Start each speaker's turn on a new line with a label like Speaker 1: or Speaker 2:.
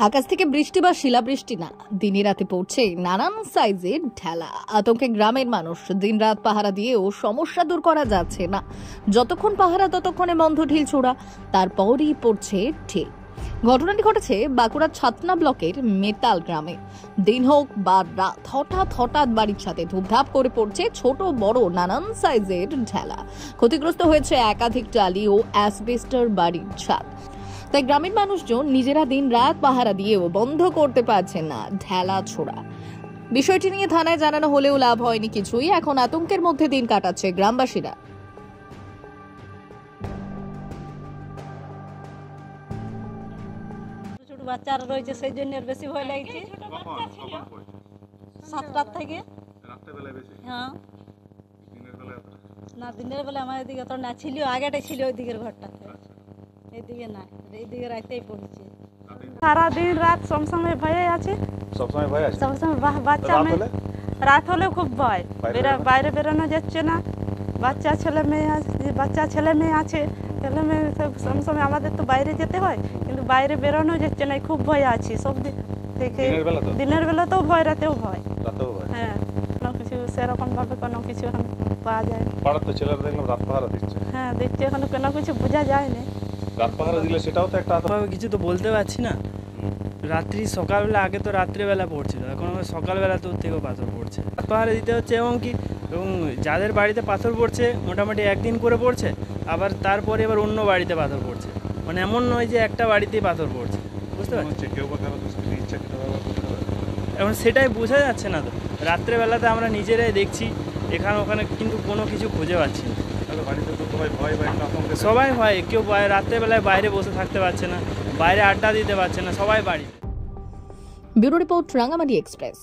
Speaker 1: আকাশ থেকে বৃষ্টি বা শিলাবৃষ্টি না, দিনে রাতে পড়ছে নানান সাইজের ঢেলা। আতঙ্কে গ্রামের মানুষ দিনরাত পাহারা দিয়েও সমস্যা দূর করা যাচ্ছে না। যতক্ষণ পাহারা ততক্ষণে বন্ধ ঢিল ছোড়া, তারপরই পড়ছে ঢিল। ঘটনাটি ঘটেছে বাঁকুড়ার ছাতনা ব্লকের মেতাল গ্রামে। দিন হোক বা রাত, হঠাৎ হঠাৎ বাড়ির ছাদে ধূপধাপ করে পড়ছে ছোট বড় নানান সাইজের ঢেলা। ক্ষতিগ্রস্ত হয়েছে একাধিক টালি ও অ্যাসবেস্টর বাড়ির ছাদ। তাই গ্রামের মানুষজন নিজেরা দিন রাত পাহারা দিয়েও বন্ধ করতে পারছেন না ঢেলা ছোড়া। বিষয়টি নিয়ে থানায় জানানো হলেও লাভ হয়নি কিছুই। এখন আতঙ্কের মধ্যে দিন কাটাচ্ছে গ্রামবাসীরা।
Speaker 2: ছোট বাচ্চারা রয়েছে, সেই জন্য বেশি ভয় লাগছে। 7টার থেকে। হ্যাঁ, না দিনের বেলা আমার এদিকে তো না ছিল, আগেটাই ছিল ওই দিকের ঘরটাতে, এইদিকে না, এইদিকে রাতেই পড়ছে।
Speaker 3: সারাদিন রাত সবসময় ভয়ে আছে, সবসময় বাচ্চা মেয়ে। রাত হলে খুব ভয়, বাইরে বেরোনো যাচ্ছে না। বাচ্চা ছেলে মেয়ে আছে, ছেলে মেয়ে সবসময় আমাদের তো বাইরে যেতে হয়, কিন্তু বাইরে বেরোনো যাচ্ছে না, খুব ভয় আছে সব দিক থেকে। দিনের বেলাতেও ভয়, রাতেও ভয়। হ্যাঁ, কোনো কিছু সেরকম ভাবে কোনো কিছু এখন পাওয়া যায় না।
Speaker 4: পাড়ার তো ছেলেরা দেখলাম রাত পাহারা দিচ্ছে।
Speaker 3: হ্যাঁ, দেখছি এখন কোনো কিছু বোঝা যায় না।
Speaker 4: রাত পাহারা দিলে সেটাও তো একটা
Speaker 5: কিছু তো বলতে পারছি না। রাত্রি সকালবেলা, আগে তো রাত্রিবেলা পড়ছিল, এখন সকালবেলা তো থেকেও পাথর পড়ছে। রাত পাহারা দিতে হচ্ছে এবং যাদের বাড়িতে পাথর পড়ছে মোটামুটি একদিন করে পড়ছে, আবার তারপরে এবার অন্য বাড়িতে পাথর পড়ছে। মানে এমন নয় যে একটা বাড়িতেই পাথর পড়ছে, বুঝতে পারছি। এখন সেটাই বোঝা যাচ্ছে না তো। রাত্রেবেলাতে আমরা নিজেরাই দেখছি এখানে ওখানে, কিন্তু কোনো কিছু খুঁজে পাচ্ছি না। সবাই ভয়, কেউ রাত্রেবেলায় বাইরে বসে থাকতে পারছে না, বাইরে আড্ডা দিতে পারছে না, সবাই বাড়ি।
Speaker 1: Bureau report, Rangamati express.